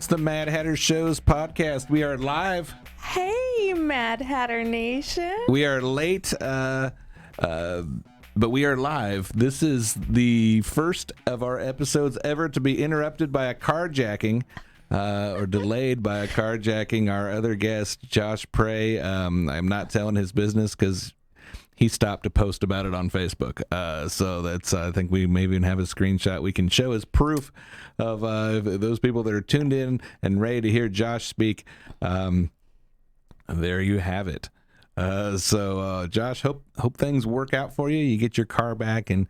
It's the Mad Hatter Show's podcast. We are live. Hey, Mad Hatter Nation. We are late, but we are live. This is the first of our episodes ever to be interrupted by a carjacking, or delayed by a carjacking. Our other guest, Josh Prey, I'm not telling his business because he stopped to post about it on Facebook. So that's, I think we maybe even have a screenshot we can show as proof of those people that are tuned in and ready to hear Josh speak. There you have it. So Josh, hope things work out for you. You get your car back, and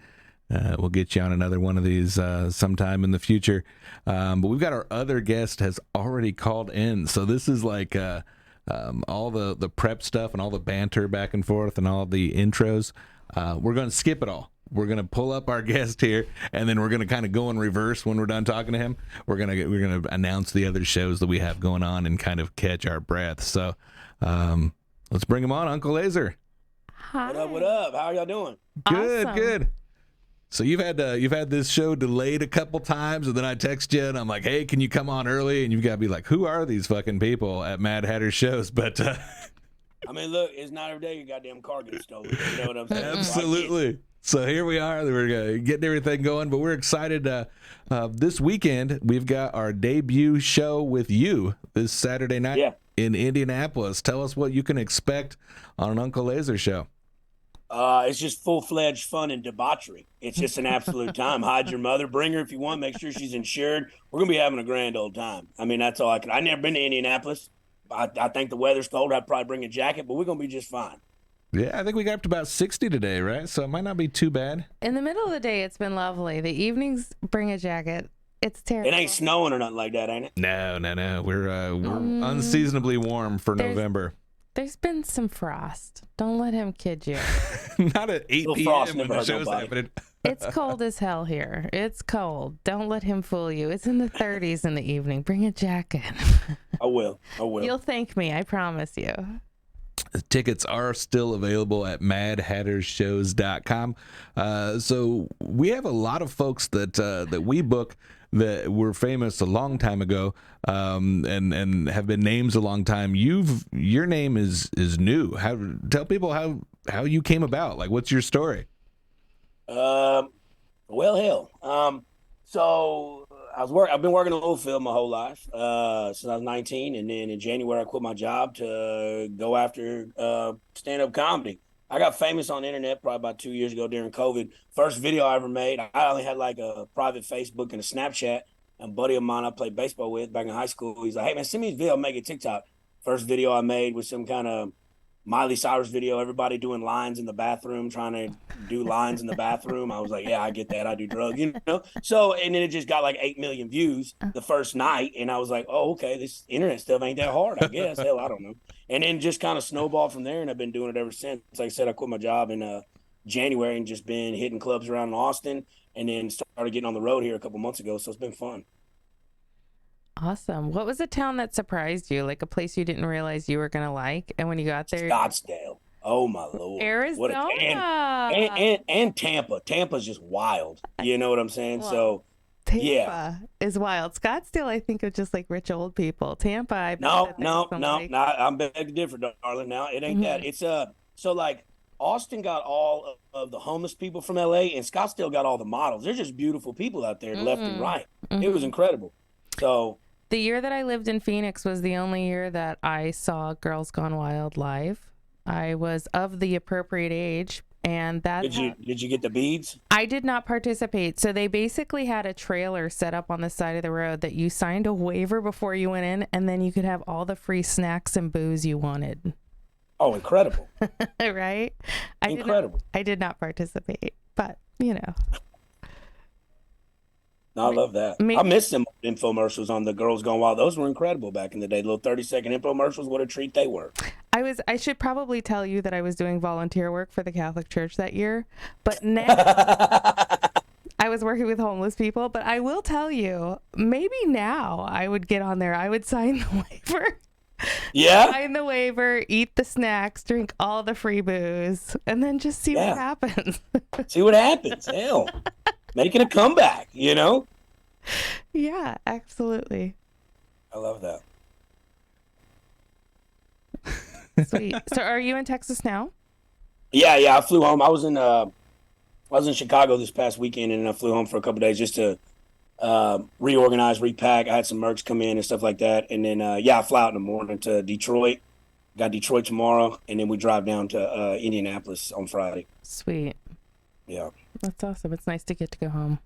we'll get you on another one of these sometime in the future. But we've got our other guest has already called in. So this is like all the prep stuff and all the banter back and forth and all the intros. We're going to skip it all. We're going to pull up our guest here, and then we're going to kind of go in reverse when we're done talking to him. We're going to announce the other shows that we have going on and kind of catch our breath. So let's bring him on, Uncle Lazer. Hi. What up? How are y'all doing? Good, Awesome. good. So you've had this show delayed a couple times, and then I text you and I'm like, hey, can you come on early? And you've got to be like, who are these fucking people at Mad Hatter shows? But I mean, look, it's not every day your goddamn car gets stolen. You know what I'm saying? absolutely. So here we are. We're getting everything going, but we're excited. This weekend, we've got our debut show with you this Saturday night in Indianapolis. Tell us what you can expect on an Uncle Lazer show. It's just full-fledged fun and debauchery. It's just an absolute time. Hide your mother. Bring her if you want. Make sure she's insured. We're going to be having a grand old time. I mean, that's all I can. I've never been to Indianapolis. I think the weather's cold. I'd probably bring a jacket, but we're going to be just fine. Yeah, I think we got up to about 60 today, right? So it might not be too bad. In the middle of the day, it's been lovely. The evenings, bring a jacket. It's terrible. It ain't snowing or nothing like that, ain't it? No. We're unseasonably warm for November. There's been some frost. Don't let him kid you. Not at 8 frost p.m. when never the hurt show's nobody. happening. It's cold as hell here. It's cold. Don't let him fool you. It's in the 30s in the evening. Bring a jacket. I will. You'll thank me. I promise you. Tickets are still available at madhattershows.com. So we have a lot of folks that we book that were famous a long time ago, and have been names a long time. Your name is new. Tell people how you came about. Like, what's your story? Well, hell. So I've been working in oil field my whole life since I was 19, and then in January I quit my job to go after stand-up comedy. I got famous on the internet probably about 2 years ago during COVID. First video I ever made, I only had like a private Facebook and a Snapchat. A buddy of mine I played baseball with back in high school, he's like, hey man, send me this video, I'll make it TikTok. First video I made was some kind of Miley Cyrus video, everybody doing lines in the bathroom, trying to do lines in the bathroom. I was like, yeah, I get that. I do drugs, you know? So, and then it just got like 8 million views the first night. And I was like, oh, okay, this internet stuff ain't that hard, I guess. Hell, I don't know. And then just kind of snowballed from there. And I've been doing it ever since. Like I said, I quit my job in January and just been hitting clubs around in Austin, and then started getting on the road here a couple months ago. So it's been fun. Awesome. What was a town that surprised you? Like a place you didn't realize you were going to like? And when you got there? Scottsdale. Oh my Lord. Arizona. And Tampa. Tampa's just wild. You know what I'm saying? Well, so Tampa is wild. Scottsdale, I think of just like rich old people. Tampa, I bet No, like... I'm beg to differ, darling. Now it ain't that. It's so like Austin got all of the homeless people from LA, and Scottsdale got all the models. They're just beautiful people out there, left and right. It was incredible. So the year that I lived in Phoenix was the only year that I saw Girls Gone Wild live. I was of the appropriate age, and that did you get the beads? I did not participate. So they basically had a trailer set up on the side of the road that you signed a waiver before you went in, and then you could have all the free snacks and booze you wanted. Oh, incredible. Right? Incredible. I did not participate, but you know. No, I love that. I miss them infomercials on the Girls Gone Wild. Those were incredible back in the day. Little 30-second infomercials. What a treat they were. I should probably tell you that I was doing volunteer work for the Catholic Church that year, but now I was working with homeless people. But I will tell you, maybe now I would get on there. I would sign the waiver. Yeah. Sign the waiver, eat the snacks, drink all the free booze, and then just see what happens. See what happens. Hell. Making a comeback, you know? Yeah, absolutely. I love that. Sweet. So are you in Texas now? Yeah. I flew home. I was in Chicago this past weekend, and I flew home for a couple of days just to reorganize, repack. I had some merch come in and stuff like that, and then I fly out in the morning to Detroit. Got Detroit tomorrow, and then we drive down to Indianapolis on Friday. Sweet. Yeah. That's awesome. It's nice to get to go home.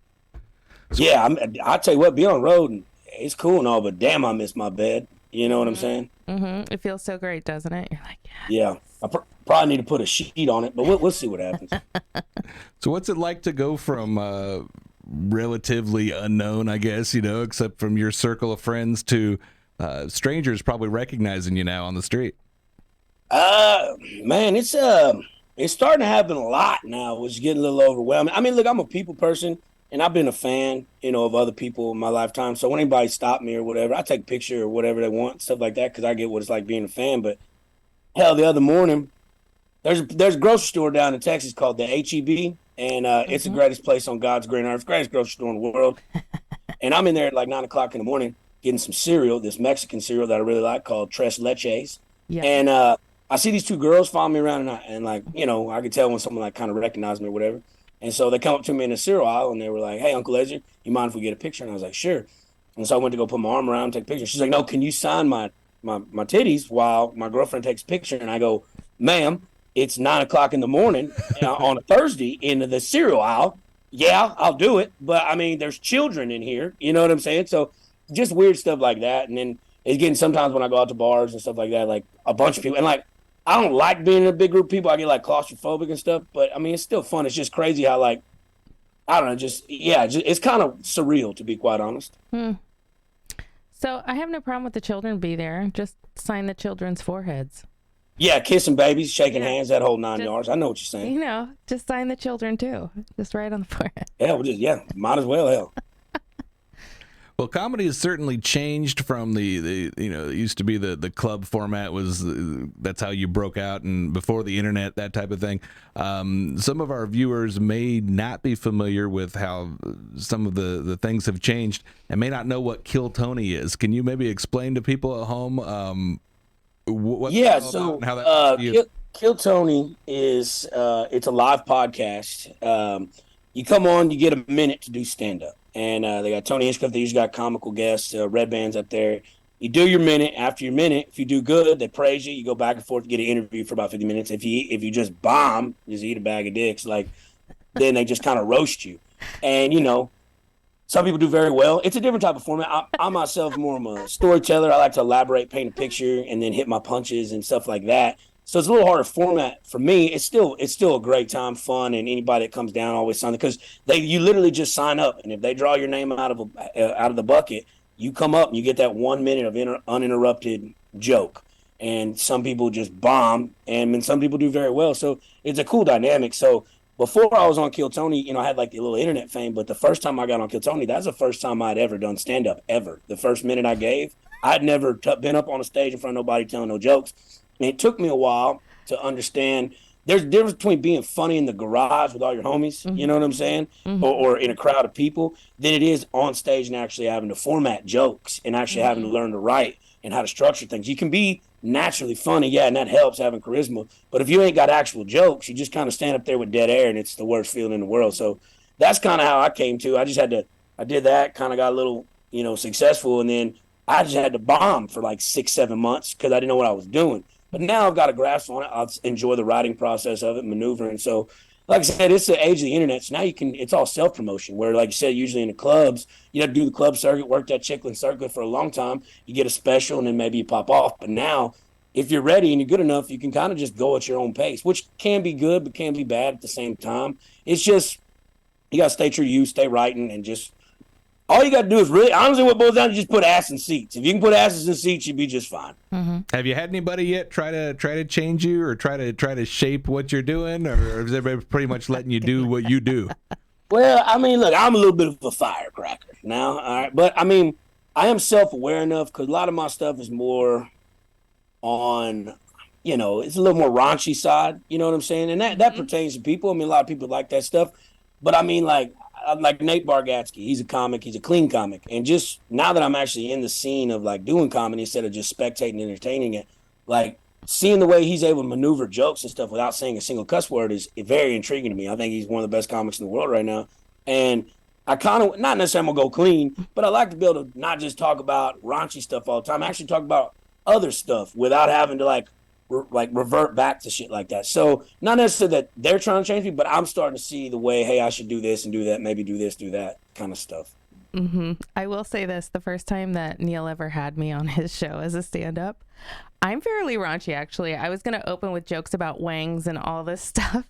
Yeah, I'll tell you what, be on the road, and it's cool and all, but damn, I miss my bed. You know what I'm saying? Mm-hmm. It feels so great, doesn't it? You're like, Yeah. I probably need to put a sheet on it, but we'll see what happens. So what's it like to go from relatively unknown, I guess, except from your circle of friends, to strangers probably recognizing you now on the street? Man, it's starting to happen a lot now, which is getting a little overwhelming. I mean, look, I'm a people person, and I've been a fan, of other people in my lifetime. So when anybody stop me or whatever, I take a picture or whatever they want, stuff like that, because I get what it's like being a fan. But hell, the other morning, there's a grocery store down in Texas called the HEB, and it's the greatest place on God's green earth, greatest grocery store in the world. And I'm in there at like 9 o'clock in the morning getting some cereal, this Mexican cereal that I really like called Tres Leches. yeah. And I see these two girls follow me around, and I could tell when someone like kind of recognized me or whatever. And so they come up to me in the cereal aisle, and they were like, "Hey, Uncle Lazer, you mind if we get a picture?" And I was like, "Sure." And so I went to go put my arm around and take a picture. She's like, "No, can you sign my titties while my girlfriend takes a picture?" And I go, "Ma'am, it's 9 o'clock in the morning on a Thursday in the cereal aisle. Yeah, I'll do it. But I mean, there's children in here. You know what I'm saying?" So just weird stuff like that. And then it's getting sometimes when I go out to bars and stuff like that, like a bunch of people. And like, I don't like being in a big group of people. I get like claustrophobic and stuff. But I mean, it's still fun. It's just crazy how like, I don't know, it's kind of surreal, to be quite honest. So I have no problem with the children be there. Just sign the children's foreheads. Yeah, kissing babies, shaking hands, that whole 9 yards. I know what you're saying. Just sign the children too. Just right on the forehead. Yeah, might as well, hell. Well, comedy has certainly changed from the it used to be the club format that's how you broke out, and before the internet, that type of thing. Some of our viewers may not be familiar with how some of the things have changed and may not know what Kill Tony is. Can you maybe explain to people at home what so and how that Kill Tony is it's a live podcast. You come on, you get a minute to do stand-up. And they got Tony Hinchcliffe. They usually got comical guests, red bands up there. You do your minute. After your minute, if you do good, they praise you. You go back and forth to get an interview for about 50 minutes. If you just bomb, just eat a bag of dicks, then they just kind of roast you. And, some people do very well. It's a different type of format. I myself more of a storyteller. I like to elaborate, paint a picture, and then hit my punches and stuff like that. So it's a little harder format for me. It's still a great time, fun, and anybody that comes down always sign, because you literally just sign up, and if they draw your name out of the bucket, you come up and you get that 1 minute of uninterrupted joke. And some people just bomb, and then some people do very well. So it's a cool dynamic. So before I was on Kill Tony, I had like the little internet fame, but the first time I got on Kill Tony, that's the first time I'd ever done stand up ever. The first minute I gave, I'd never been up on a stage in front of nobody telling no jokes. And it took me a while to understand there's a difference between being funny in the garage with all your homies, you know what I'm saying, or in a crowd of people, than it is on stage and actually having to format jokes and actually having to learn to write and how to structure things. You can be naturally funny, and that helps, having charisma. But if you ain't got actual jokes, you just kind of stand up there with dead air, and it's the worst feeling in the world. So that's kind of how I came to. I did that, kind of got a little, successful, and then I just had to bomb for like 6-7 months because I didn't know what I was doing. But now I've got a grasp on it. I'll enjoy the writing process of it, maneuvering. So, like I said, it's the age of the internet. So now it's all self-promotion, where, like you said, usually in the clubs, you have to do the club circuit, work that Chickland circuit for a long time. You get a special, and then maybe you pop off. But now, if you're ready and you're good enough, you can kind of just go at your own pace, which can be good, but can be bad at the same time. It's just, you got to stay true to you, stay writing, and just, all you got to do is really, honestly, what boils down to just put ass in seats. If you can put asses in seats, you'll be just fine. Have you had anybody yet try to change you or try to shape what you're doing, or is everybody pretty much letting you do what you do? Well, I mean, look, I'm a little bit of a firecracker now, all right? But, I mean, I am self-aware enough, because a lot of my stuff is more on, it's a little more raunchy side, you know what I'm saying? And that pertains to people. I mean, a lot of people like that stuff. But, I mean, like, like Nate Bargatze. He's a comic. He's a clean comic. And just now that I'm actually in the scene of like doing comedy instead of just spectating and entertaining it, like seeing the way he's able to maneuver jokes and stuff without saying a single cuss word is very intriguing to me. I think he's one of the best comics in the world right now. And I kind of, not necessarily I'm going to go clean, but I like to be able to not just talk about raunchy stuff all the time, actually talk about other stuff without having to like revert back to shit like that. So not necessarily that they're trying to change me, but I'm starting to see the way, hey, I should do this and do that, maybe do this, do that kind of stuff. Mm-hmm. I will say this, the first time that Neil ever had me on his show as a stand-up, I'm fairly raunchy, actually. I was going to open with jokes about wangs and all this stuff.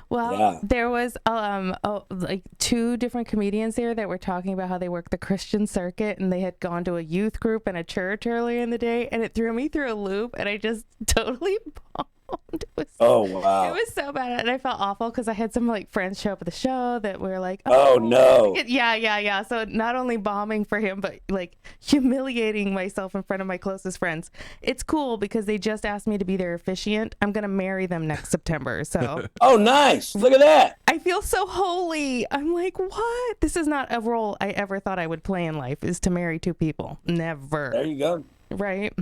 Well, there was like 2 different comedians there that were talking about how they work the Christian circuit, and they had gone to a youth group and a church earlier in the day, and it threw me through a loop, and I just totally bombed. Oh, wow. It was so bad, and I felt awful because I had some like friends show up at the show that were like, oh no. Yeah. So not only bombing for him, but like humiliating myself in front of my closest friends. It's cool because they just asked me to be their officiant. I'm going to marry them next September. So oh, nice. Look at that. I feel so holy. I'm like, what? This is not a role I ever thought I would play in life, is to marry 2 people. Never. There you go. Right.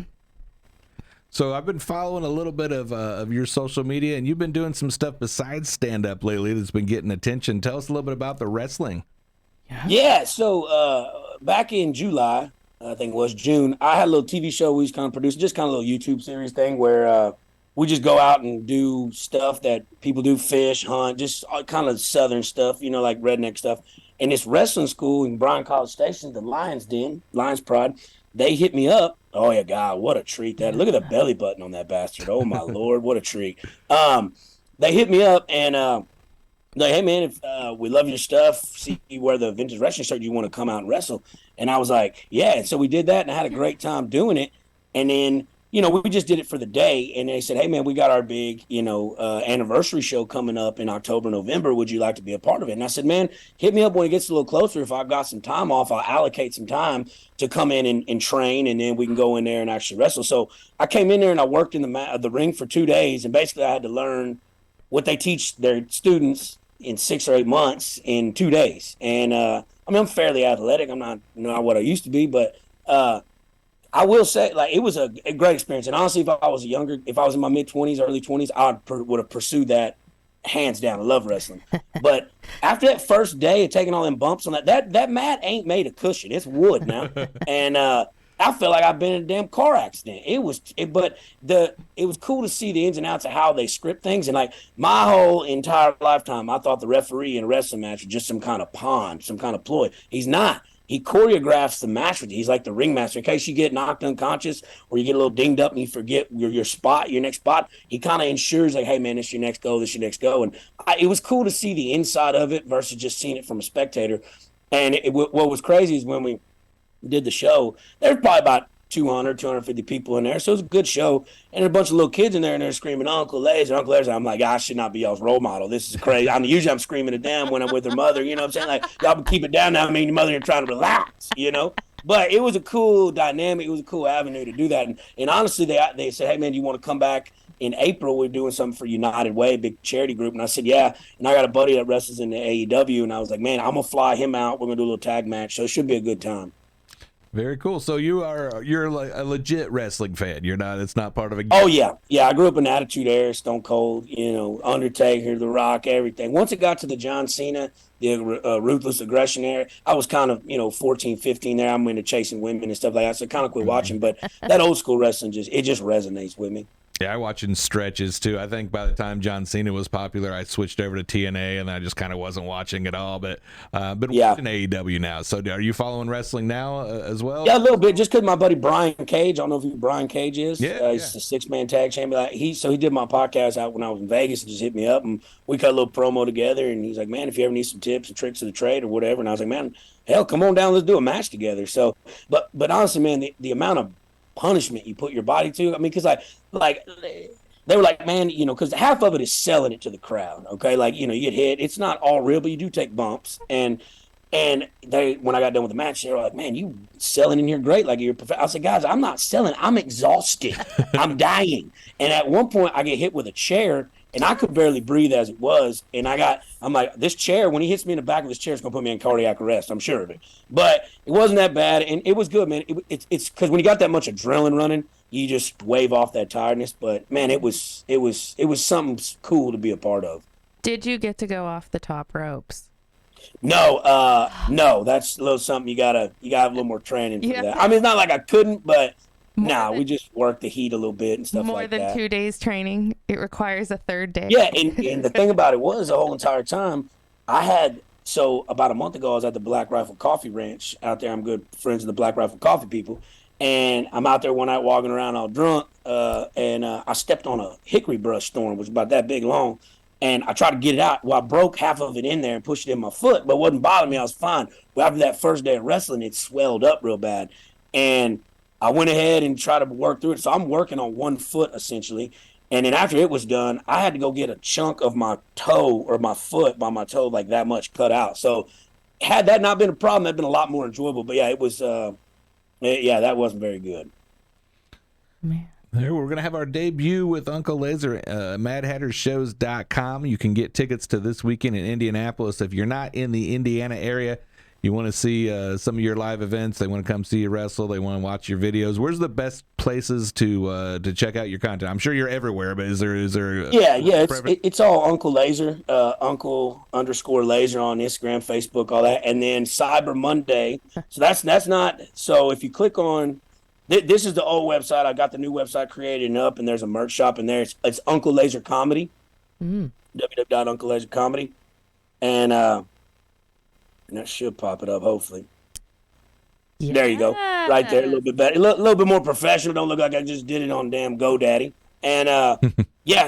So I've been following a little bit of your social media, and you've been doing some stuff besides stand-up lately that's been getting attention. Tell us a little bit about the wrestling. Yeah, so back in July, I think it was June, I had a little TV show we was kind of producing, just kind of a little YouTube series thing where we just go out and do stuff that people do, fish, hunt, just kind of southern stuff, you know, like redneck stuff. And this wrestling school in Bryan College Station, the Lions Pride, they hit me up. Oh, yeah, God, what a treat. That. Look at the belly button on that bastard. Oh, my Lord, what a treat. They hit me up and like, hey, man, if we love your stuff, see you wear the vintage wrestling shirt, you want to come out and wrestle? And I was like, yeah. And so we did that, and I had a great time doing it. And then, you know, we just did it for the day. And they said, hey, man, we got our big, you know, anniversary show coming up in October, November. Would you like to be a part of it? And I said, man, hit me up when it gets a little closer. If I've got some time off, I'll allocate some time to come in and train, and then we can go in there and actually wrestle. So I came in there and I worked in the ring for 2 days. And basically I had to learn what they teach their students in 6 or 8 months in 2 days. And I mean, I'm fairly athletic. I'm not what I used to be, but I will say, like, it was a great experience. And honestly, if I was in my mid-20s, early 20s, I would have pursued that hands down. I love wrestling. But after that first day of taking all them bumps on that mat ain't made of cushion. It's wood now. And I felt like I've been in a damn car accident. It was cool to see the ins and outs of how they script things. And like my whole entire lifetime, I thought the referee in a wrestling match was just some kind of pawn, some kind of ploy. He's not. He choreographs the match with you. He's like the ringmaster. In case you get knocked unconscious or you get a little dinged up and you forget your spot, your next spot, he kind of ensures like, hey, man, this is your next go, this is your next go. And it was cool to see the inside of it versus just seeing it from a spectator. And what was crazy is when we did the show, there was probably about 250 people in there. So it was a good show. And a bunch of little kids in there, and they're screaming, Uncle Lazer, Uncle Lazer. I'm like, I should not be y'all's role model. This is crazy. Usually I'm screaming at them when I'm with their mother. You know what I'm saying? Like, y'all keep it down now. I mean, your mother, you're trying to relax, you know? But it was a cool dynamic. It was a cool avenue to do that. And honestly, they said, hey, man, do you want to come back in April? We're doing something for United Way, big charity group. And I said, yeah. And I got a buddy that wrestles in the AEW. And I was like, man, I'm going to fly him out. We're going to do a little tag match. So it should be a good time. Very cool. So you're like a legit wrestling fan. It's not part of a game. Oh yeah. I grew up in Attitude Era, Stone Cold, you know, Undertaker, The Rock, everything. Once it got to the John Cena, the Ruthless Aggression era, I was kind of, 14, 15 there. I'm into chasing women and stuff like that, so I kind of quit watching. But that old school wrestling just resonates with me. Yeah, I watch in stretches too. I think by the time John Cena was popular, I switched over to TNA, and I just kind of wasn't watching at all. But watching AEW now. So are you following wrestling now as well? Yeah, a little bit. Just because my buddy Brian Cage, I don't know if you know who Brian Cage is. He's a 6-man tag champion. He did my podcast out when I was in Vegas and just hit me up, and we cut a little promo together. And he's like, man, if you ever need some tips and tricks of the trade or whatever, and I was like, man, hell, come on down, let's do a match together. So, but honestly, man, the amount of punishment you put your body to, I mean, because like they were like, man, because half of it is selling it to the crowd, okay? Like, you get hit. It's not all real, but you do take bumps. And they, when I got done with the match, they were like, man, you selling in here great. Like, you're perfect. I said, guys, I'm not selling. I'm exhausted. I'm dying. And at one point, I get hit with a chair, and I could barely breathe as it was. And I'm like, this chair, when he hits me in the back of this chair, it's gonna put me in cardiac arrest. I'm sure of it. But it wasn't that bad, and it was good, man. It's because when you got that much adrenaline running, you just wave off that tiredness. But man, it was something cool to be a part of. Did you get to go off the top ropes? No, that's a little something you gotta have a little more training for that. I mean, it's not like I couldn't, but we just work the heat a little bit and stuff like that. More than 2 days training, it requires a third day. Yeah, and the thing about it was the whole entire time about a month ago, I was at the Black Rifle Coffee Ranch out there. I'm good friends with the Black Rifle Coffee people, and I'm out there one night walking around all drunk, and I stepped on a hickory brush thorn, which was about that big long. And I tried to get it out. Well, I broke half of it in there and pushed it in my foot, but it wasn't bothering me. I was fine. But after that first day of wrestling, it swelled up real bad. And I went ahead and tried to work through it. So I'm working on one foot, essentially. And then after it was done, I had to go get a chunk of my toe or my foot by my toe, like that much cut out. So had that not been a problem, that'd been a lot more enjoyable. But yeah, it was, that wasn't very good. Man. There, we're going to have our debut with Uncle Lazer, MadHatterShows.com. You can get tickets to this weekend in Indianapolis. If you're not in the Indiana area, you want to see some of your live events, they want to come see you wrestle, they want to watch your videos. Where's the best places to check out your content? I'm sure you're everywhere, but is there it's all Uncle Lazer, Uncle_Lazer on Instagram, Facebook, all that. And then Cyber Monday. So that's not, so if you click on, this is the old website. I got the new website created and up, and there's a merch shop in there. It's Uncle Lazer Comedy, www.UncleLazerComedy, and that should pop it up, hopefully. Yeah. There you go, right there, a little bit better, a little bit more professional. Don't look like I just did it on damn GoDaddy. And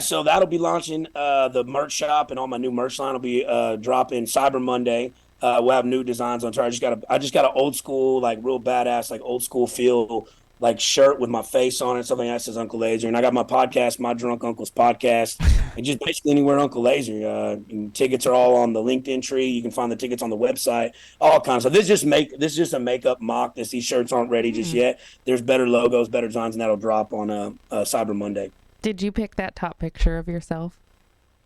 so that'll be launching the merch shop, and all my new merch line will be dropping Cyber Monday. We'll have new designs on. I just got an old school, like real badass, like old school feel, like shirt with my face on it, something that says Uncle Lazer. And I got my podcast, My Drunk Uncle's Podcast, and just basically anywhere Uncle Lazer. Tickets are all on the LinkedIn tree. You can find the tickets on the website, all kinds of. This is just a makeup mock. These shirts aren't ready just yet. There's better logos, better designs, and that'll drop on Cyber Monday. Did you pick that top picture of yourself?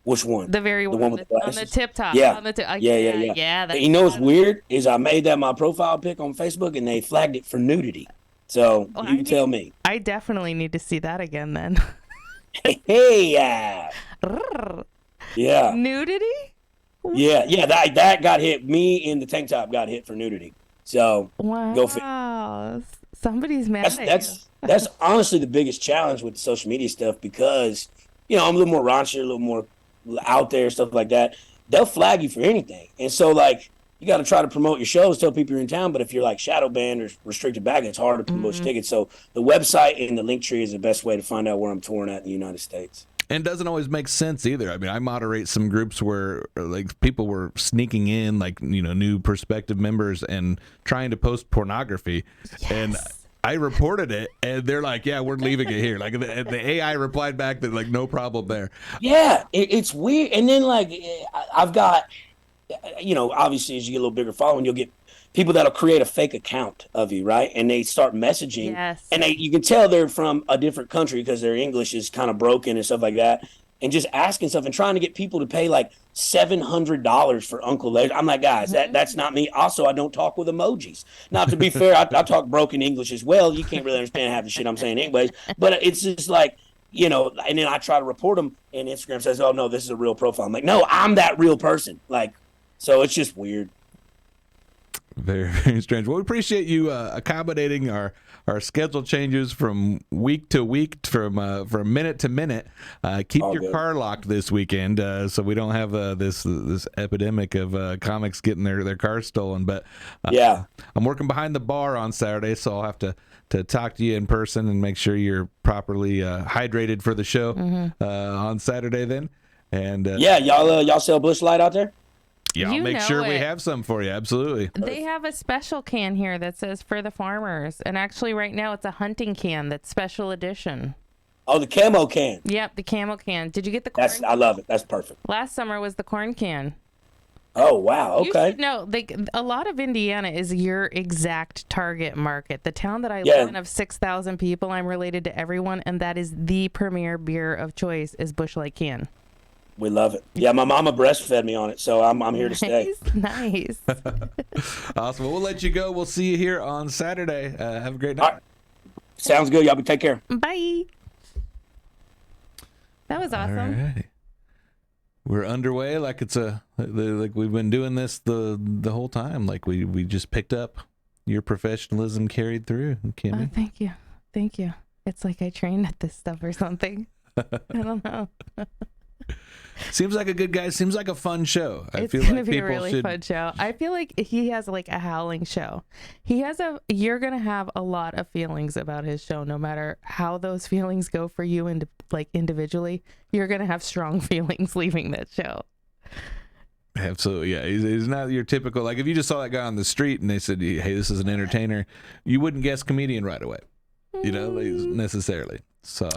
Which one? The one with the on the tip top. Yeah. On the Yeah. You know what's weird is I made that my profile pic on Facebook, and they flagged it for nudity. So you tell me. I definitely need to see that again then. Yeah. Nudity? Yeah. That got hit. Me in the tank top got hit for nudity. So go figure. Somebody's mad at you. That's honestly the biggest challenge with social media stuff, because I'm a little more raunchy, a little more out there, stuff like that. They'll flag you for anything, and so like you got to try to promote your shows, tell people you're in town. But if you're like shadow banned or restricted back, it's hard to promote your tickets. So the website and the link tree is the best way to find out where I'm touring at in the United States. And doesn't always make sense either. I mean, I moderate some groups where like people were sneaking in, like new prospective members and trying to post pornography, and I reported it, and they're like, "Yeah, we're leaving it here." Like the AI replied back that like no problem there. Yeah, it's weird. And then like I've got, obviously as you get a little bigger following, you'll get people that'll create a fake account of you, right? And they start messaging, and you can tell they're from a different country because their English is kind of broken and stuff like that, and just asking stuff and trying to get people to pay like $700 for Uncle Lazer. I'm like, guys, that's not me. Also, I don't talk with emojis. Now, to be fair, I talk broken English as well. You can't really understand half the shit I'm saying anyways. But it's just like, and then I try to report them, and Instagram says, oh, no, this is a real profile. I'm like, no, I'm that real person. Like, so it's just weird. Very, very strange. Well, we appreciate you accommodating our schedule changes from week to week, from minute to minute. Keep your car locked this weekend, so we don't have this epidemic of comics getting their cars stolen. But I'm working behind the bar on Saturday, so I'll have to talk to you in person and make sure you're properly hydrated for the show on Saturday. Then, and y'all sell Busch Light out there? Yeah, I'll make sure we have some for you. Absolutely. They have a special can here that says for the farmers. And actually right now it's a hunting can that's special edition. Oh, the camo can. Yep, the camo can. Did you get the corn? I love it. That's perfect. Last summer was the corn can. Oh, wow. Okay. No, a lot of Indiana is your exact target market. The town that I live in of 6,000 people, I'm related to everyone, and that is the premier beer of choice is Busch Light can. We love it. Yeah, my mama breastfed me on it, so I'm here to stay. Nice. Awesome. Well, we'll let you go. We'll see you here on Saturday. Have a great night. All right. Sounds good. Y'all take care. Bye. That was awesome. All right. We're underway like like we've been doing this the whole time. Like we just picked up your professionalism carried through, Kimmy. Thank you. Thank you. It's like I trained at this stuff or something. I don't know. Seems like a good guy. Seems like a fun show. It's gonna be a really fun show. I feel like he has like a howling show. You're gonna have a lot of feelings about his show, no matter how those feelings go for you and like individually. You're gonna have strong feelings leaving that show. Absolutely, yeah. He's not your typical, like if you just saw that guy on the street and they said, "Hey, this is an entertainer," you wouldn't guess comedian right away. Like, necessarily. So.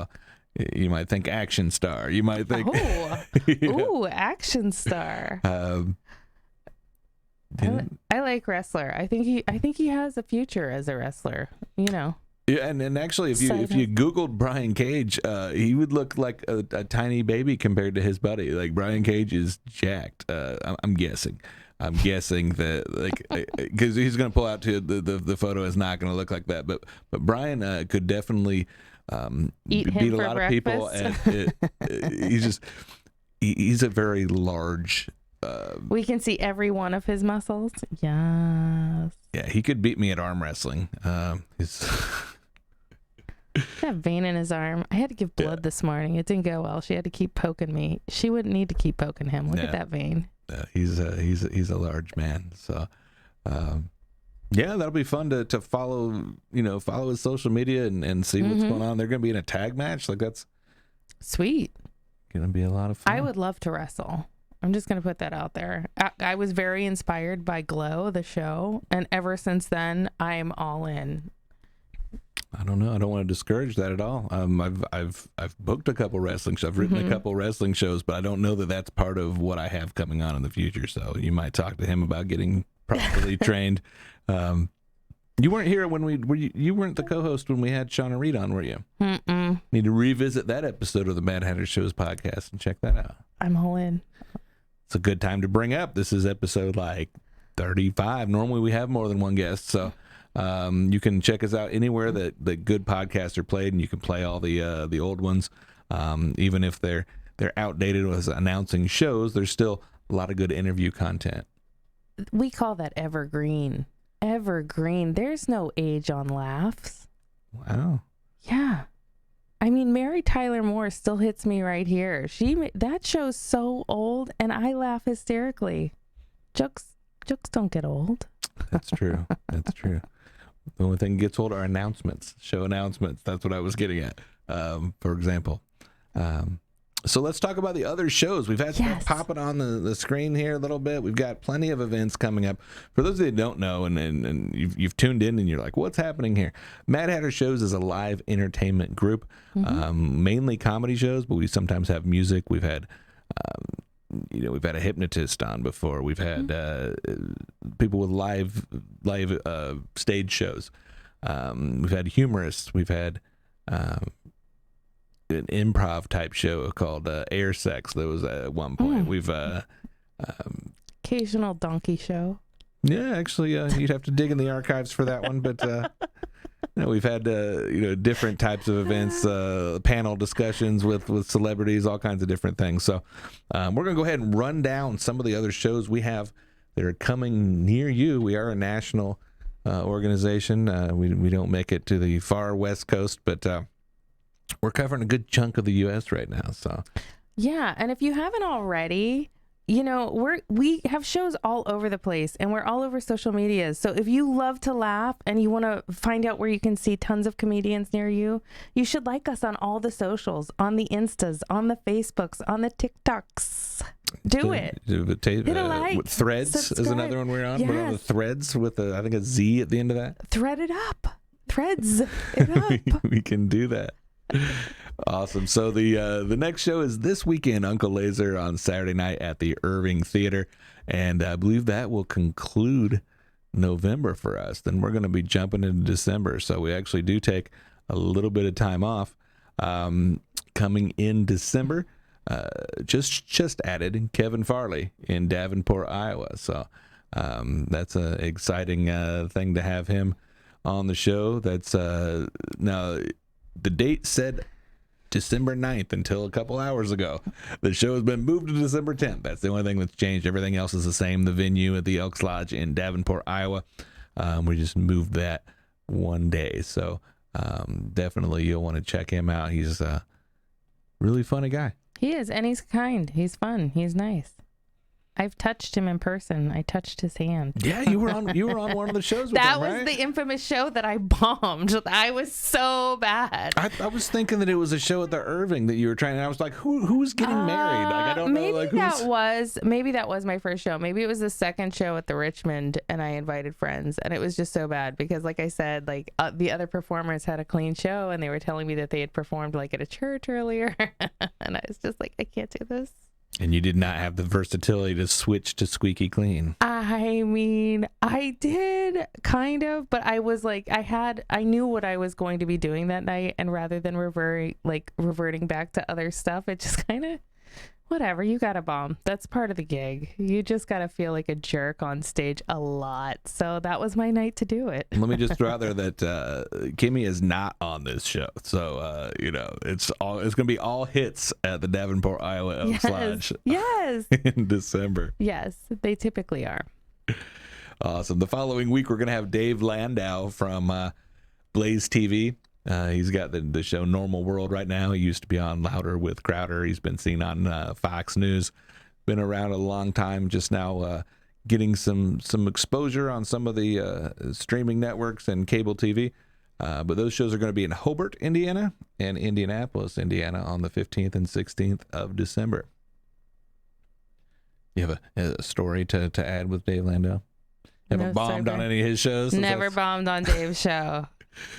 You might think action star. You might think, ooh, action star. I like wrestler. I think he has a future as a wrestler. Yeah, and actually, if you Googled Brian Cage, he would look like a tiny baby compared to his buddy. Like Brian Cage is jacked. I'm guessing that because he's going to pull out to the photo is not going to look like that. But Brian could definitely. Beat a lot of people, and he's a very large. We can see every one of his muscles. Yes. Yeah, he could beat me at arm wrestling. He's that vein in his arm. I had to give blood this morning. It didn't go well. She had to keep poking me. She wouldn't need to keep poking him. Look at that vein. He's a large man. So. Yeah, that'll be fun to follow, follow his social media and see what's going on. They're going to be in a tag match. Like, that's sweet. Going to be a lot of fun. I would love to wrestle. I'm just going to put that out there. I was very inspired by Glow, the show. And ever since then, I'm all in. I don't know. I don't want to discourage that at all. I've booked a couple wrestling shows. I've written a couple wrestling shows, but I don't know that that's part of what I have coming on in the future. So you might talk to him about getting properly trained. You weren't here when you weren't the co-host when we had Shauna Reed on, were you? Need to revisit that episode of the Mad Hatter Shows podcast and check that out. I'm all in. It's a good time to bring up. This is episode like 35. Normally we have more than one guest, so you can check us out anywhere that good podcasts are played, and you can play all the old ones, even if they're outdated with announcing shows. There's still a lot of good interview content. We call that evergreen. Evergreen. There's no age on laughs. Wow. Yeah. I mean, Mary Tyler Moore still hits me right here. That show's so old, and I laugh hysterically. Jokes don't get old. That's true. That's true. The only thing that gets old are announcements, show announcements. That's what I was getting at, for example. So let's talk about the other shows. We've had stuff popping on the screen here a little bit. We've got plenty of events coming up. For those of you that don't know, and you've tuned in and you're like, what's happening here? Mad Hatter Shows is a live entertainment group, mainly comedy shows, but we sometimes have music. We've had, we've had a hypnotist on before. We've had people with live stage shows. We've had humorists. We've had an improv type show called Air Sex. That was at one point. We've occasional donkey show. Yeah, actually, you'd have to dig in the archives for that one. But we've had different types of events, panel discussions with celebrities, all kinds of different things. So we're gonna go ahead and run down some of the other shows we have that are coming near you. We are a national organization. We don't make it to the far West Coast, but we're covering a good chunk of the U.S. right now. So yeah, and if you haven't already, we have shows all over the place, and we're all over social media. So if you love to laugh and you want to find out where you can see tons of comedians near you, you should like us on all the socials, on the Instas, on the Facebooks, on the TikToks. Do it. Hit a like. Threads subscribe. Is another one we're on. Yes. We're on the Threads with I think a Z at the end of that. Thread it up. Threads it up. We can do that. Awesome. So the next show is this weekend, Uncle Lazer on Saturday night at the Irving Theater, and I believe that will conclude November for us. Then we're going to be jumping into December, so we actually do take a little bit of time off coming in December. just added Kevin Farley in Davenport, Iowa. So that's an exciting thing to have him on the show. That's now the date said December 9th until a couple hours ago. The show has been moved to December 10th. That's the only thing that's changed. Everything else is the same. The venue at the Elks Lodge in Davenport, Iowa. We just moved that one day. So definitely you'll want to check him out. He's a really funny guy. He is, and he's kind. He's fun. He's nice. I've touched him in person. I touched his hand. Yeah, you were on one of the shows with that him, was right? the infamous show that I bombed. I was so bad. I was thinking that it was a show at the Irving that you were trying, and I was like, who's getting married? Like, I don't know. Like, maybe that was my first show. Maybe it was the second show at the Richmond, and I invited friends, and it was just so bad because, like I said, like the other performers had a clean show, and they were telling me that they had performed like at a church earlier, and I was just like, I can't do this. And you did not have the versatility to switch to squeaky clean. I mean, I did kind of, but I was like, I knew what I was going to be doing that night, and rather than reverting back to other stuff, it just kind of, whatever, you got to bomb. That's part of the gig. You just got to feel like a jerk on stage a lot. So that was my night to do it. Let me just throw out there that Kimmy is not on this show. So, it's going to be all hits at the Davenport, Iowa Elks Lodge. Yes. In December. Yes, they typically are. Awesome. The following week, we're going to have Dave Landau from Blaze TV. He's got the show Normal World right now. He used to be on Louder with Crowder. He's been seen on Fox News. Been around a long time. Just now getting some exposure on some of the streaming networks and cable TV. But those shows are going to be in Hobart, Indiana, and Indianapolis, Indiana, on the 15th and 16th of December. You have a story to add with Dave Landau? Ever bombed on any of his shows? Never bombed on Dave's show.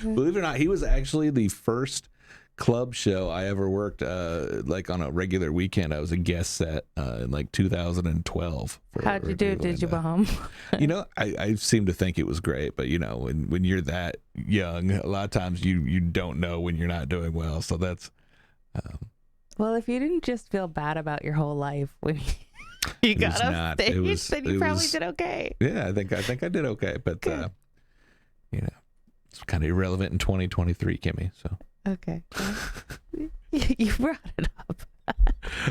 Believe it or not, he was actually the first club show I ever worked like on a regular weekend. I was a guest set in like 2012. How'd you do? Did you bomb? I seem to think it was great, but when you're that young, a lot of times you don't know when you're not doing well. So that's well, if you didn't just feel bad about your whole life when you got off stage, then you probably did okay. Yeah, I think I did okay, but it's kind of irrelevant in 2023, Kimmy. So okay, you brought it up.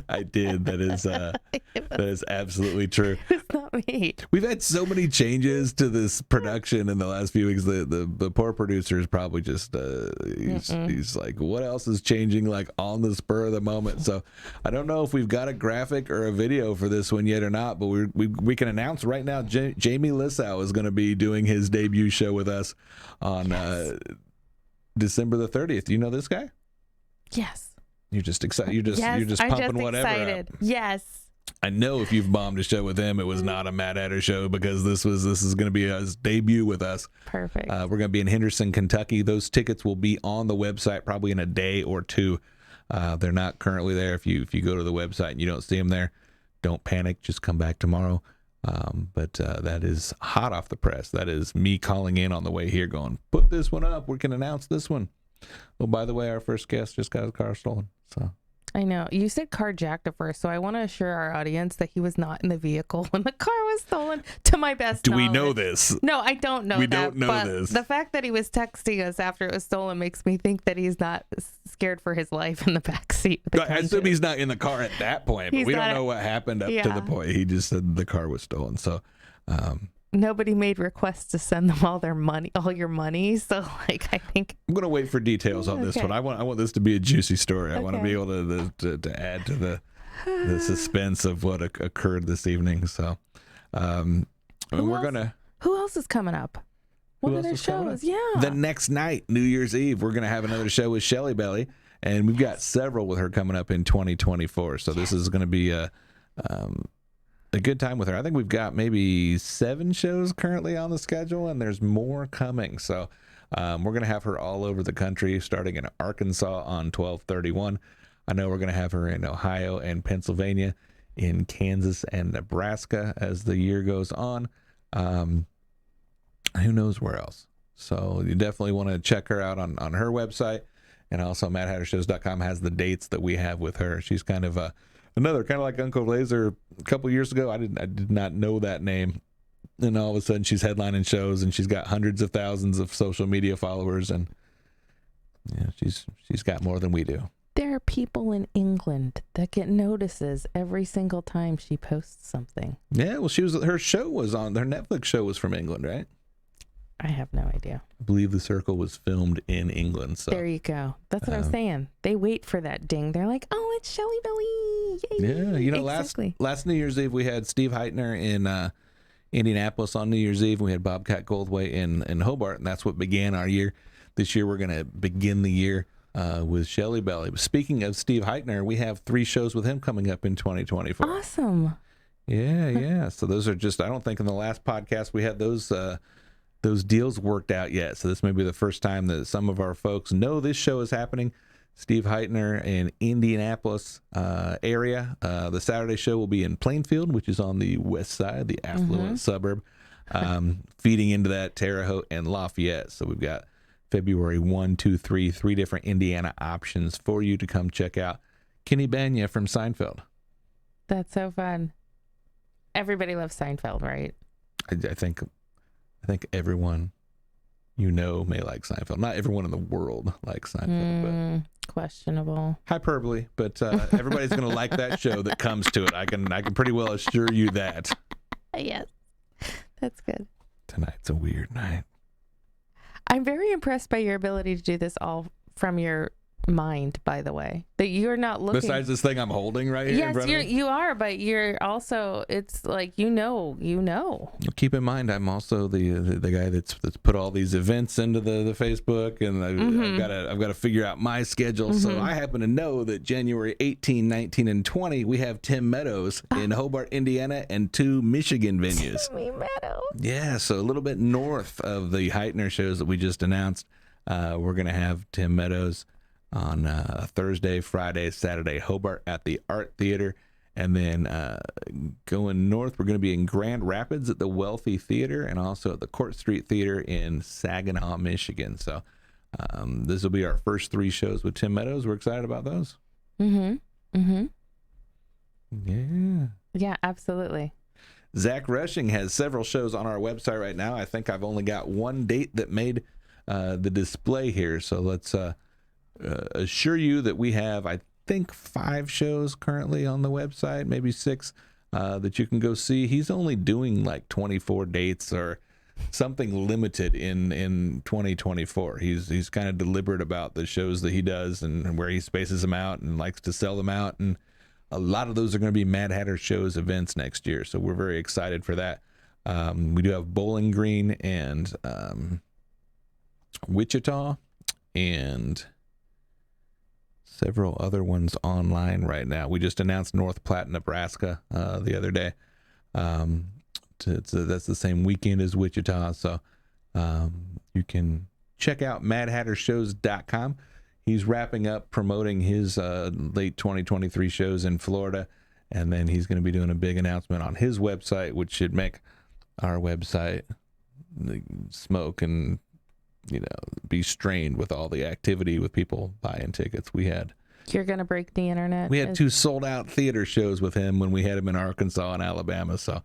I did. That is absolutely true. It's not me. We've had so many changes to this production in the last few weeks. The poor producer is probably just he's like, what else is changing like on the spur of the moment? So I don't know if we've got a graphic or a video for this one yet or not, but we can announce right now Jamie Lissow is going to be doing his debut show with us on December the 30th. Do you know this guy? Yes. You're just excited. You're just pumping whatever excited. up. Yes. I know if you've bombed a show with him, it was not a Mad Hatter show because this is going to be his debut with us. Perfect. We're going to be in Henderson, Kentucky. Those tickets will be on the website probably in a day or two. They're not currently there. If you go to the website and you don't see them there, don't panic. Just come back tomorrow. But that is hot off the press. That is me calling in on the way here going, put this one up. We can announce this one. Oh, by the way, our first guest just got his car stolen. So I know. You said carjacked at first, so I want to assure our audience that he was not in the vehicle when the car was stolen, to my best knowledge. Do we know this? No, I don't know we that. We don't know this. The fact that he was texting us after it was stolen makes me think that he's not scared for his life in the backseat. I assume he's not in the car at that point, but we don't know what happened up to the point. He just said the car was stolen. So nobody made requests to send them all your money. So I think I'm gonna wait for details on this one. I want this to be a juicy story. I want to be able to add to the suspense of what occurred this evening. So who else is coming up? What other shows? Yeah. The next night, New Year's Eve, we're gonna have another show with Shelly Belly, and we've got several with her coming up in 2024. So this is gonna be a good time with her. I think we've got maybe 7 shows currently on the schedule, and there's more coming. So we're going to have her all over the country, starting in Arkansas on 12/31. I know we're going to have her in Ohio and Pennsylvania, in Kansas and Nebraska as the year goes on. Who knows where else? So you definitely want to check her out on her website. And also MadHatterShows.com has the dates that we have with her. She's kind of another, kind of like Uncle Lazer a couple years ago. I did not know that name. And all of a sudden she's headlining shows and she's got hundreds of thousands of social media followers, and yeah, she's got more than we do. There are people in England that get notices every single time she posts something. Yeah, well, her Netflix show was from England, right? I have no idea. I believe The Circle was filmed in England. So there you go. That's what I'm saying. They wait for that ding. They're like, oh, it's Shelly Belly. Yay. Yeah, you know, exactly. last New Year's Eve we had Steve Heitner in Indianapolis on New Year's Eve. We had Bobcat Goldthwait in Hobart, and that's what began our year. This year we're going to begin the year with Shelly Belly. Speaking of Steve Heitner, we have 3 shows with him coming up in 2024. Awesome. Yeah. So those are just, I don't think in the last podcast we had those deals worked out yet. So this may be the first time that some of our folks know this show is happening. Steve Heitner in Indianapolis area. The Saturday show will be in Plainfield, which is on the west side, the affluent suburb, feeding into that Terre Haute and Lafayette. So we've got February 1, 2, 3, 3 different Indiana options for you to come check out. Kenny Banya from Seinfeld. That's so fun. Everybody loves Seinfeld, right? I think everyone you know may like Seinfeld. Not everyone in the world likes Seinfeld, but questionable. Hyperbole, but everybody's going to like that show that comes to it. I can pretty well assure you that. Yes, that's good. Tonight's a weird night. I'm very impressed by your ability to do this all from your mind, by the way, that you're not looking. Besides this thing I'm holding right here. Yes, you are, but you're also, it's like, you know. Keep in mind, I'm also the guy that's put all these events into the Facebook, and I've got to figure out my schedule. So I happen to know that January 18, 19, and 20 we have Tim Meadows in Hobart, Indiana, and 2 Michigan venues. Timmy Meadows. Yeah, so a little bit north of the Heitner shows that we just announced. We're gonna have Tim Meadows on Thursday, Friday, Saturday, Hobart at the Art Theater. And then going north, we're going to be in Grand Rapids at the Wealthy Theater, and also at the Court Street Theater in Saginaw, Michigan. So this will be our first 3 shows with Tim Meadows. We're excited about those. Yeah. Yeah, absolutely. Zach Rushing has several shows on our website right now. I think I've only got one date that made the display here. So let's assure you that we have, I think, 5 shows currently on the website, maybe 6 that you can go see. He's only doing like 24 dates or something limited in 2024. He's kind of deliberate about the shows that he does and where he spaces them out and likes to sell them out. And a lot of those are going to be Mad Hatter Shows events next year. So we're very excited for that. We do have Bowling Green and Wichita and several other ones online right now. We just announced North Platte, Nebraska the other day. That's the same weekend as Wichita. So you can check out MadHatterShows.com. He's wrapping up promoting his late 2023 shows in Florida. And then he's going to be doing a big announcement on his website, which should make our website smoke and be strained with all the activity with people buying tickets. You're going to break the internet. We had 2 sold out theater shows with him when we had him in Arkansas and Alabama. So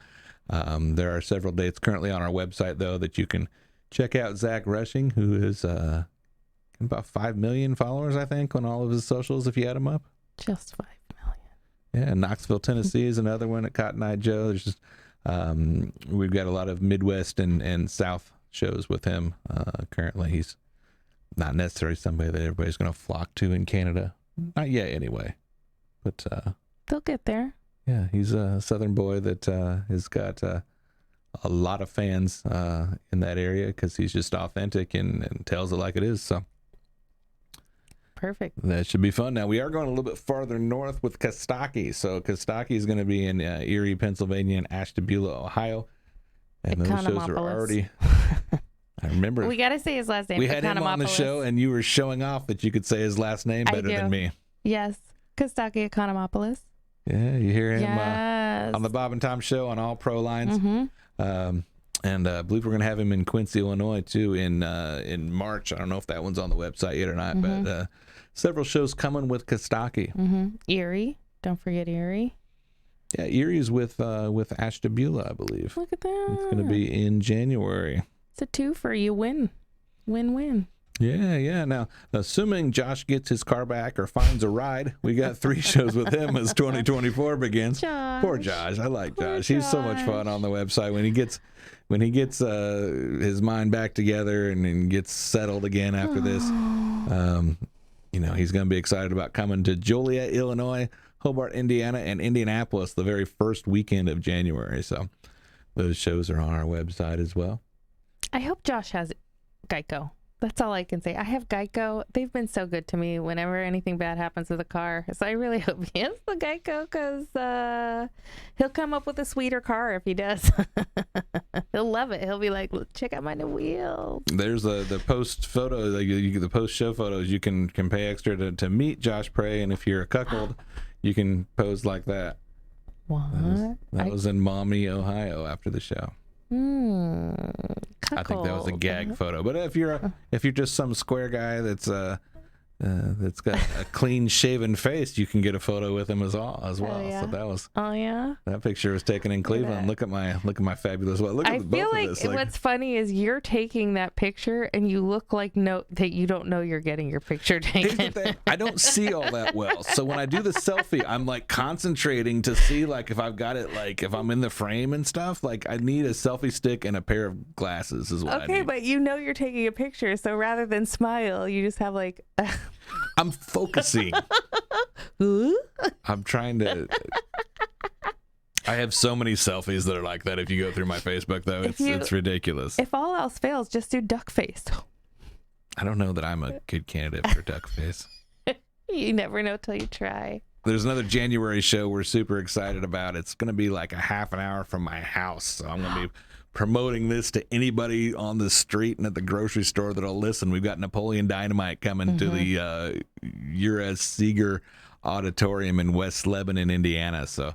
there are several dates currently on our website, though, that you can check out. Zach Rushing, who is about 5 million followers, I think, on all of his socials, if you add them up. Just 5 million. Yeah, Knoxville, Tennessee is another one at Cotton Eye Joe. There's just we've got a lot of Midwest and South shows with him currently. He's not necessarily somebody that everybody's going to flock to in Canada. Not yet, anyway. But they'll get there. Yeah, he's a Southern boy that has got a lot of fans in that area because he's just authentic and tells it like it is. So perfect. That should be fun. Now, we are going a little bit farther north with Kostaki. So Kostaki is going to be in Erie, Pennsylvania, and Ashtabula, Ohio. And those shows are already... I remember. We got to say his last name. We had him on the show, and you were showing off that you could say his last name better than me. Yes. Kostaki Economopoulos. Yeah, you hear him on the Bob and Tom show on all Pro Lines. And I believe we're going to have him in Quincy, Illinois, too, in March. I don't know if that one's on the website yet or not, but several shows coming with Kostaki. Erie. Don't forget Erie. Yeah, Erie's with Ashtabula, I believe. Look at that. It's going to be in January. It's a twofer. You win. Win-win. Yeah. Now, assuming Josh gets his car back or finds a ride, we got 3 shows with him as 2024 begins. Josh. Poor Josh. I like Poor Josh. He's so much fun on the website when he gets his mind back together and gets settled again after this. He's going to be excited about coming to Joliet, Illinois, Hobart, Indiana, and Indianapolis the very first weekend of January. So those shows are on our website as well. I hope Josh has Geico. That's all I can say. I have Geico. They've been so good to me whenever anything bad happens with a car. So I really hope he has the Geico because he'll come up with a sweeter car if he does. He'll love it. He'll be like, check out my new wheels. There's the post photo, the post show photos. You can pay extra to meet Josh Prey, and if you're a cuckold, you can pose like that. What? That was in Maumee, Ohio, after the show. I think that was a gag photo. But if you're just some square guy that's got a clean shaven face, you can get a photo with him as well. Yeah. So that was that picture was taken in Cleveland. Look at my fabulous well. Look at I feel both like of this. what's funny is you're taking that picture and you look like that you don't know you're getting your picture Here's taken. the thing, I don't see all that well. So when I do the selfie, I'm like concentrating to see like if I've got it, like if I'm in the frame and stuff. Like I need a selfie stick and a pair of glasses is what I need. But you know you're taking a picture, so rather than smile, you just have like I'm focusing. I'm trying to. I have so many selfies that are like that. If you go through my Facebook, though, it's ridiculous. If all else fails, just do duck face. I don't know that I'm a good candidate for duck face. You never know till you try. There's another January show we're super excited about. It's going to be like a half an hour from my house, so I'm going to be promoting this to anybody on the street and at the grocery store that'll listen. We've got Napoleon Dynamite coming to the Ura Seeger Auditorium in West Lebanon, Indiana. So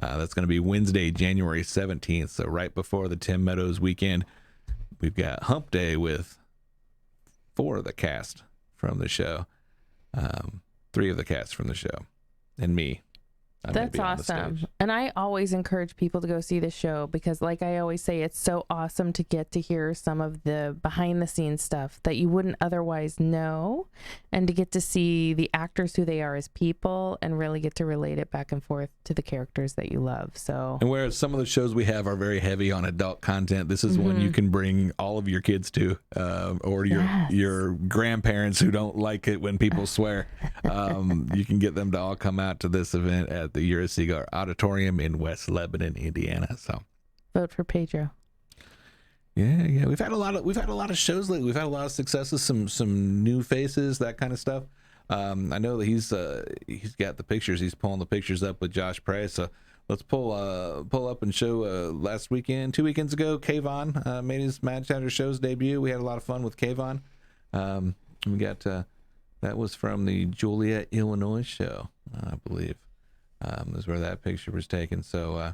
that's going to be Wednesday, January 17th. So right before the Tim Meadows weekend, we've got Hump Day with 4 of the cast from the show, 3 of the cast from the show, and me. That's awesome. And I always encourage people to go see the show because, like I always say, it's so awesome to get to hear some of the behind the scenes stuff that you wouldn't otherwise know, and to get to see the actors who they are as people and really get to relate it back and forth to the characters that you love. So, and whereas some of the shows we have are very heavy on adult content, this is one you can bring all of your kids to, or your grandparents who don't like it when people swear. You can get them to all come out to this event at the Ura Seeger Auditorium in West Lebanon, Indiana. So vote for Pedro. Yeah. We've had a lot of shows lately. We've had a lot of successes, some new faces, that kind of stuff. I know that he's got the pictures. He's pulling the pictures up with Josh Prey. So let's pull up and show. Last weekend, 2 weekends ago, Kayvon made his Mad Chatter show's debut. We had a lot of fun with Kayvon. We got that was from the Joliet, Illinois show, I believe. Is where that picture was taken. So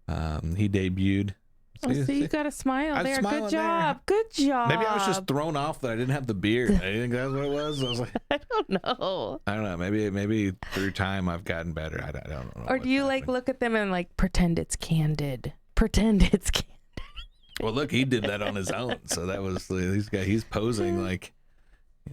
he debuted. So you got a smile there. Good job. Good job. Maybe I was just thrown off that I didn't have the beard. I think that's what it was. I was like, I don't know. Maybe through time I've gotten better. I don't know. Or do you like look at them and like pretend it's candid? Pretend it's candid. Well, look, he did that on his own. So that was he's posing like,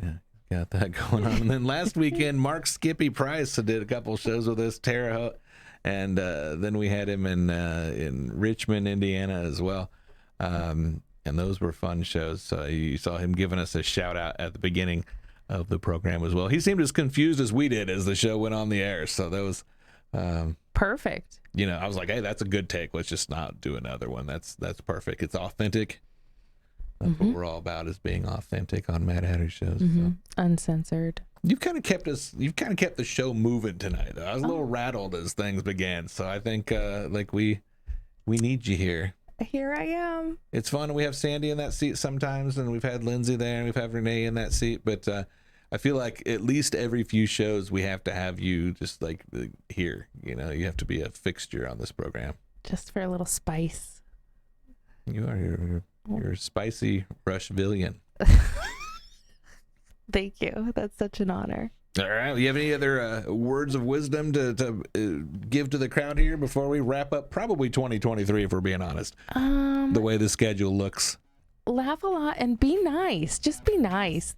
yeah. Got that going on. And then last weekend, Mark Skippy Price did a couple shows with us, Terre Haute, and then we had him in Richmond, Indiana as well. And those were fun shows. So you saw him giving us a shout out at the beginning of the program as well. He seemed as confused as we did as the show went on the air. So that was perfect. I was like, hey, that's a good take. Let's just not do another one. That's perfect. It's authentic. That's what we're all about, is being authentic on Mad Hatter shows. So. Uncensored. You've kind of kept the show moving tonight, though. I was a little rattled as things began, so I think we need you here. Here I am. It's fun. We have Sandy in that seat sometimes, and we've had Lindsay there, and we've had Renee in that seat. But I feel like at least every few shows we have to have you just like here. You have to be a fixture on this program. Just for a little spice. You are you're a spicy Rushvillian. Thank you. That's such an honor. All right. You have any other words of wisdom to give to the crowd here before we wrap up? Probably 2023, if we're being honest. The way the schedule looks. Laugh a lot and be nice. Just be nice.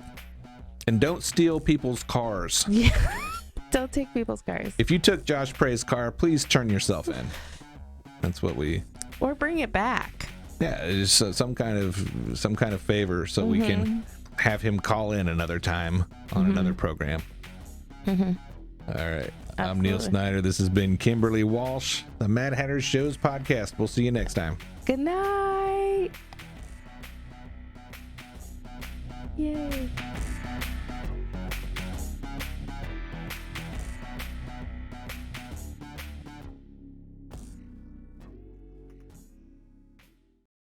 And don't steal people's cars. Yeah. Don't take people's cars. If you took Josh Prey's car, please turn yourself in. That's what we. Or bring it back. Yeah, it's some kind of favor, so we can have him call in another time on another program. All right. I'm Neil Snyder. This has been Kimberly Walsh, the Mad Hatter Shows podcast. We'll see you next time. Good night. Yay.